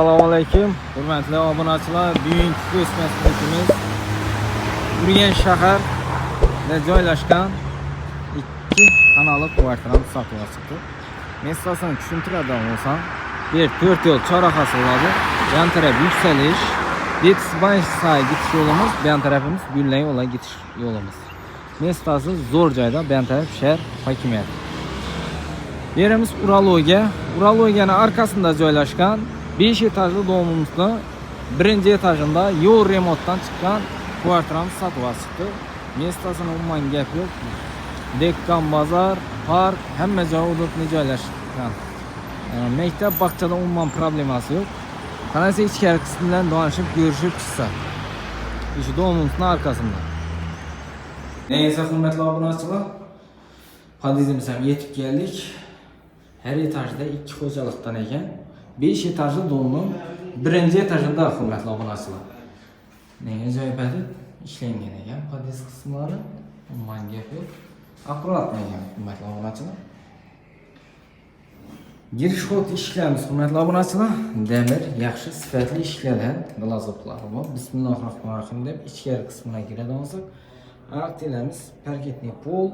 Assalomu alaykum, hurmatli obunachilar. Bugungi ko'rsatuvimiz Urganch shaharida joylashgan ikki xonali kvartirani sotuvga chiqdi. Mestasini tushuntiradigan bo'lsam, bir 4 yo'l chorrahasi bo'ladi. Yan taraf yuksalish, Betisbanch gitish yo'limiz, bu tarafimiz Gullan yo'lga gitish yo'limiz. Mestasi zo'r joyda, bu taraf shahar hokimiyati. Yerimiz Urologiyaning arkasında joylashgan 5 etajli domimizning birinchi etajında yo'l remontdan chiqqan kvartiramiz sotuvga chiqdi. Mestasini umuman gap yo'q. Dekkan bozor, park, hamma joy udobli joylashgan. Maktab bog'chada umuman problemasi yo'q. Qanday ichkari qismi bilan donishib, ko'rishib chiqsa. Shu domimizning arkasında. Neyse hurmatli obunachilar, podizimizga yetib keldik. Her etajda ikki xo'jalikdan ekan. 5 etajli domning birinchi etajida hurmatli obunachilar. Nega joy berib ishlangan ekan podiz qismlari. Umuman gap yo'q. Akkurat ekan hurmatli obunachilar. Girish xot ishlaymiz hurmatli obunachilar. Demir yaxshi sifatli ishlangan glazurlar bor. Bismillahirrohmanirrohim deb ichkari qismiga kiradigan bo'lsak, oyoq parketli pol.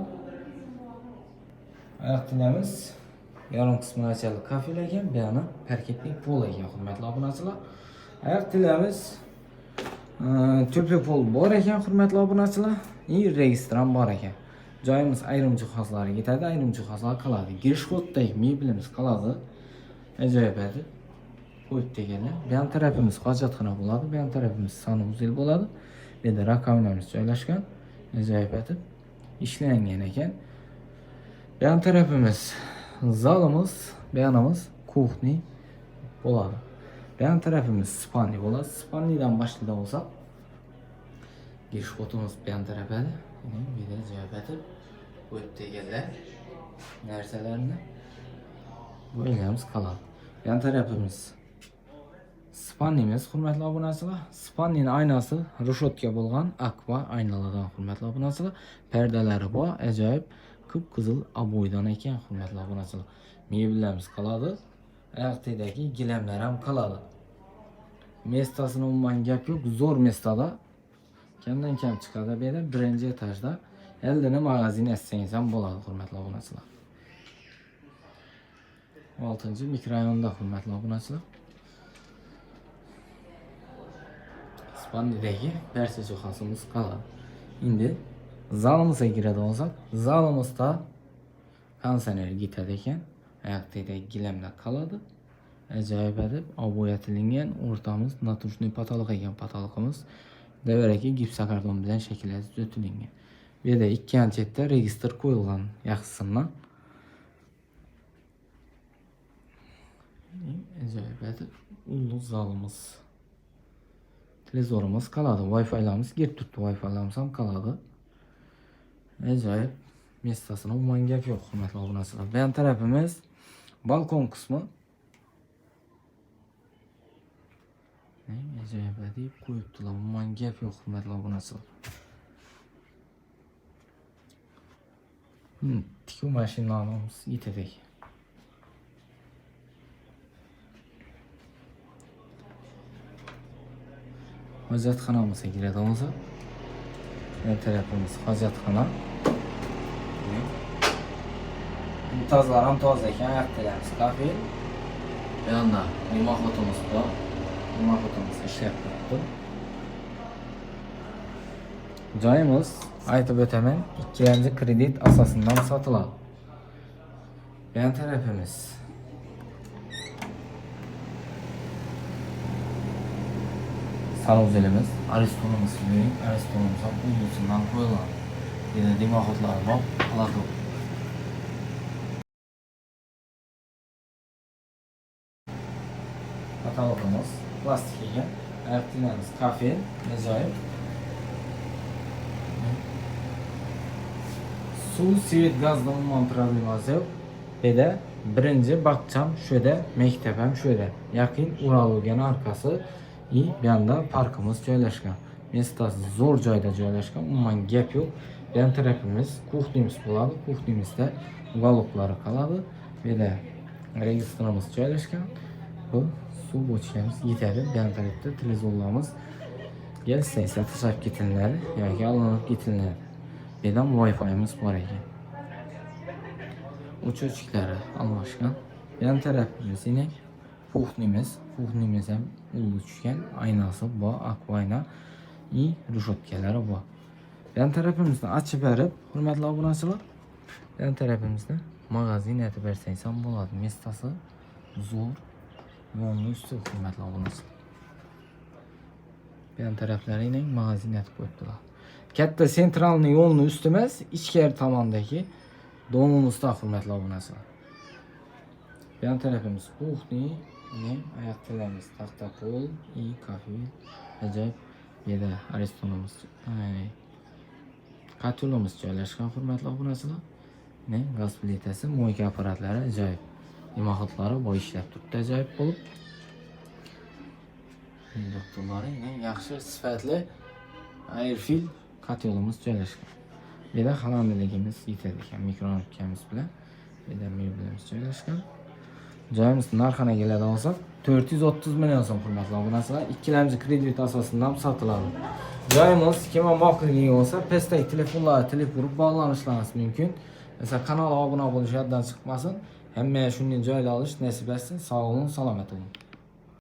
Oyoq yarım kısmını açalım. Kafel ekan, bu yana parketli pol ekan hurmatli obunachilar. Oyoq tilamiz to'pli pol bor ekan hurmatli obunachilar. Registran bor ekan. Joyimiz ayrim jihozlarga yetadi, ayrim jihozlar qoladi. Girish xotdagi meblimiz qoladi. Ajoyib edi. Qo'yib degani. Bu ham tarafimiz hojatxona bo'ladi, bu ham tarafimiz sanuzel bo'ladi. Bu yerda rakovnamiz joylashgan. Ajoyib edi. Ishlangan ekan. Bu ham tarafimiz zalımız, beyanımız kuhni bo'ladi. Beyan tarafimiz spalni bo'ladi. Spalnidan başlaydan olsa girish xotumuz beyan tarafida. Bu yerda javob etib qo'yib deganlar narsalarni bo'yamiz qoladi. Beyan tarafimiz spalnimiz hurmatli obunachilar. Spalnining aynasi rushotka bo'lgan akva aynalardan hurmatli obunachilar. Perdalari bor, ajoyib qip-qizil aboydan ekan hurmatli obunachilar. Mebellarimiz qoladi. Oyoqdagi gilamlar ham qoladi. Mestasini umuman gap yo'q, zo'r mestada. Kamdan kam chiqadi bu yerda birinchi etajda. Eldini magazin etsangiz ham bo'ladi hurmatli obunachilar. 6-mikrorayonda hurmatli obunachilar. Spandidagi barcha jihozimiz qoladi. Endi zalimizga kiradigan bo'lsak, zalimizda kondisioner gitadi ekan. Oyoqdagi gilamlar qoladi. Ajoyib edib, oboyatilingan o'rtamiz naturshniy patolog ekan patologimiz. Devaraki gipsokardon bilan shakllantirib o'tilgan. Bu yerda ikkinchi chetda registr qo'yilgan yaxshisidan. Ajoyib edib, ulug' zalimiz. Televizorimiz qoladi, Wi-Fi'larimiz, Gertrude Wi-Fi'larimiz ham qoladi. Ajoyib. Mestasini umuman gap yo'q hurmatli obunachilar. Bu ham tarafimiz balkon qismi. Ajoyib deb qo'yibdilar. Umuman gap yo'q hurmatli obunachilar. Tikuv mashinlarimiz yetadi. Hojatxonamizga kiradigan bo'lsa, bu tarafimiz hojatxona. Tozlar ham toza ekan, oyoqlarimiz kafel. Bu yoqda mimoxotimiz bor. Mimoxotimiz ishlab turibdi. Joyimiz aytib o'taman, ikkinchi kredit asosidan sotiladi. Bu ham tarafimiz sanuzelimiz, aristonimiz bilan aristonimiz ham uyusidan qo'yiladi. Yana mimoxotlar bor, qoladi. Katalogumuz plastik ekan. Oyoqlarimiz kafel, ajoyib. Suv, svet, gazdan umuman problemasi yo'q. Bu yerda birinchi bog'cham shu yerda, maktab ham shu yerda. Yaqin Urologiyaning arkasi, bu yerda parkimiz joylashgan. Mestasi zo'r joyda joylashgan, umuman gap yo'q. Bu ham tarafimiz kuxnimiz bo'ladi. Kuxnimizda uголоклari qoladi. Bu yerda registrimiz joylashgan. Bu su boçkamiz yetadi. Bu tarafda televizorlarimiz gelsa tashlab ketiladi yoki alınib ketiladi. Bu yerda Wi-Fi'miz bor ekan. Uchochklari almashgan. Bu tarafimiz yine Puxnimiz ham uldi tushgan. Aynasi bor, akvayna и решетkalari bor. Bu tarafimizni ochib berib, hurmatli obunachilar, bu tarafimizda magazin aytib bersangiz ham bo'ladi. Mestasi zo'r, yo'lni usti hurmatli obunachilar. Bu taraflarining magazin aytib qo'yibdilar. Katta sentralniy yo'lni usti emas, ichkari tomondagi domimizda hurmatli obunachilar. Bu tarafimiz kuxni, oyoq tilamiz taxta pol и kafe. Ajoyib. Bu yerda arestonimiz, kotelimiz joylashgan hurmatli obunachilar. Gaz plitasi, moyka apparatlari ajoyib. Imohatlari boy ishlab turibdi ajoyib bo'lib. Doktorlari yaxshi sifatli airfil kotelimiz joylashgan. Bu yerda xalandaligimiz yetadi ekan, mikrofonimiz bilan. Bu yerda mebelimiz joylashgan. Joyimiz narxini keladigan olsak 430 million so'm hurmatli obunachilar. Ikkilamchi kredit asosida ham sotiladi. Joyimiz kim moqiligi bo'lsa, pastdagi telefonlarga telefon urib bog'lanishlaringiz mumkin. Mesela kanala obuna bo'lish yoddan chiqmasin. Hamma shunday joylar olish nasib etsin. Sog' bo'ling, salomat bo'ling.